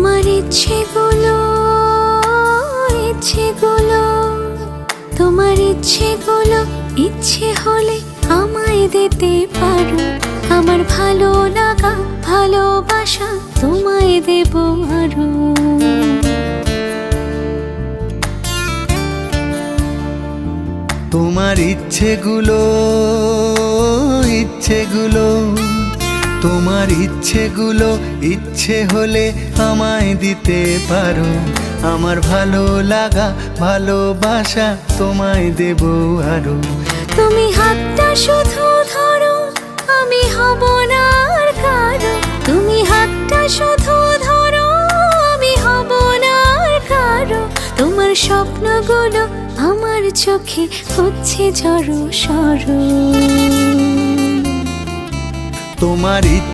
তোমার ইচ্ছেগুলো, ইচ্ছেগুলো, তোমার ইচ্ছেগুলো ইচ্ছে হলে আমায় দিতে পারো। আমার ভালো লাগা ভালোবাসা তোমায় দেব আরো। তোমার ইচ্ছেগুলো, ইচ্ছেগুলো, তোমার ইচ্ছেগুলো ইচ্ছে হলে আমায় দিতে পারো। আমার ভালো লাগা ভালোবাসা তোমায় দেব আরো। তুমি হাতটা শুধু ধরো, আমি হব না আর কারো। তুমি হাতটা শুধু ধরো, আমি হব না আর কারো। তোমার স্বপ্নগুলো আমার চোখে হচ্ছে জড়ো সরো। তোমার